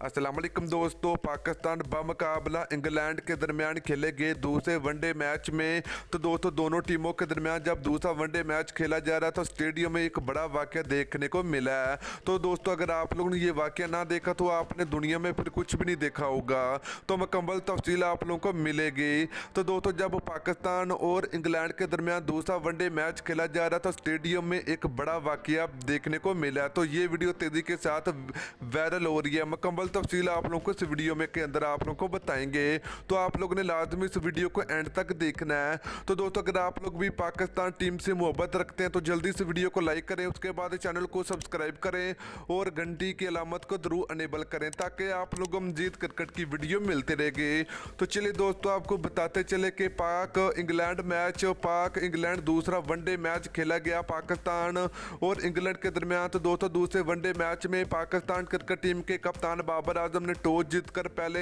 अस्सलाम वालेकुम दोस्तों, पाकिस्तान बमुकाबला इंग्लैंड के दरमियान खेले गए दूसरे वनडे मैच में तो दोस्तों दोनों टीमों के दरमियान जब दूसरा वनडे मैच खेला जा रहा था स्टेडियम में एक बड़ा वाक़या देखने को मिला है। तो दोस्तों अगर आप लोगों ने ये वाक़या ना देखा तो आपने दुनिया में फिर कुछ भी नहीं देखा होगा। तो मुकम्मल तफसील आप लोगों को मिलेगी। तो दोस्तों जब पाकिस्तान और इंग्लैंड के दरमियान दूसरा वनडे मैच खेला जा रहा था स्टेडियम में एक बड़ा वाक़या देखने को मिला। तो ये वीडियो तेज़ी के साथ वायरल हो रही है। मुकम्मल तफसील आप लोगों को इस वीडियो में के अंदर आप लोगों को बताएंगे, तो आप लोगों ने लाजमी इस वीडियो को एंड तक देखना है। तो दोस्तों अगर आप लोग भी पाकिस्तान टीम से मोहब्बत रखते हैं तो जल्दी इस वीडियो को लाइक करें, उसके बाद चैनल को सब्सक्राइब करें और घंटी की अलामत को जरूर अनेबल करें ताकि आप लोगों को मजीद क्रिकेट की वीडियो मिलती रहेगी। तो चलिए दोस्तों आपको बताते चले कि पाक इंग्लैंड दूसरा वनडे मैच खेला गया पाकिस्तान और इंग्लैंड के दरमियान। तो दोस्तों दूसरे वनडे मैच में पाकिस्तान क्रिकेट टीम के कप्तान बाबर आजम ने टॉस जीतकर पहले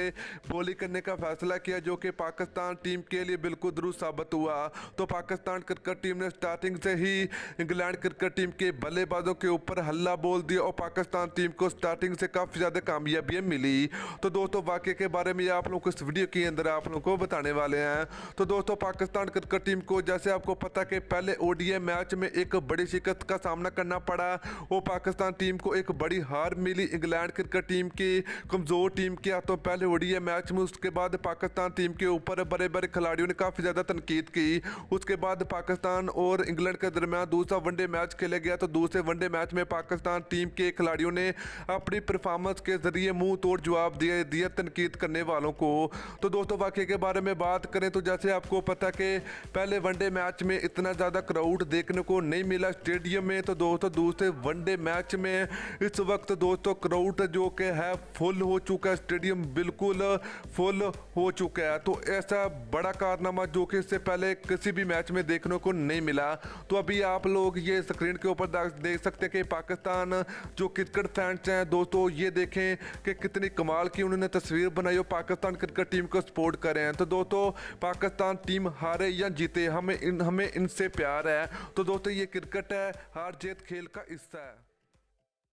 बॉलिंग करने का फैसला किया, जो कि पाकिस्तान टीम के लिए बिल्कुल दुरुस्त साबित हुआ। तो पाकिस्तान क्रिकेट टीम ने स्टार्टिंग से ही इंग्लैंड क्रिकेट टीम के बल्लेबाजों के ऊपर हल्ला बोल दिया और पाकिस्तान टीम को स्टार्टिंग से काफ़ी ज़्यादा कामयाबियाँ मिली। तो दोस्तों वाक़े के बारे में आप लोगों को इस वीडियो के अंदर आप लोगों को बताने वाले हैं। तो दोस्तों पाकिस्तान क्रिकेट टीम को जैसे आपको पता कि पहले ओडीआई मैच में एक बड़ी शिकस्त का सामना करना पड़ा और पाकिस्तान टीम को एक बड़ी हार मिली इंग्लैंड क्रिकेट टीम की कमज़ोर टीम के हाथों पहले ओडीआई मैच में। उसके बाद पाकिस्तान टीम के ऊपर बड़े बड़े खिलाड़ियों ने काफ़ी ज़्यादा तनकीद की। उसके बाद पाकिस्तान और इंग्लैंड के दरमियान दूसरा वनडे मैच खेला गया। तो दूसरे वनडे मैच में पाकिस्तान टीम के खिलाड़ियों ने अपनी परफॉर्मेंस के जरिए मुंह तोड़ जवाब दिया तनकीद करने वालों को। तो दोस्तों वाक़े के बारे में बात करें तो जैसे आपको पता कि पहले वनडे मैच में इतना ज़्यादा क्राउड देखने को नहीं मिला स्टेडियम में। तो दोस्तों दूसरे वनडे मैच में इस वक्त दोस्तों क्राउड जो कि है फुल हो चुका है, स्टेडियम बिल्कुल फुल हो चुका है। तो ऐसा बड़ा कारनामा जो कि इससे पहले किसी भी मैच में देखने को नहीं मिला। तो अभी आप लोग ये स्क्रीन के ऊपर देख सकते हैं कि पाकिस्तान जो क्रिकेट फैंस हैं दोस्तों ये देखें कि कितनी कमाल की उन्होंने तस्वीर बनाई और पाकिस्तान क्रिकेट टीम को सपोर्ट कर रहे हैं। तो दोस्तों पाकिस्तान टीम हारे या जीते हमें इनसे प्यार है। तो दोस्तों ये क्रिकेट है, हार जीत खेल का हिस्सा है।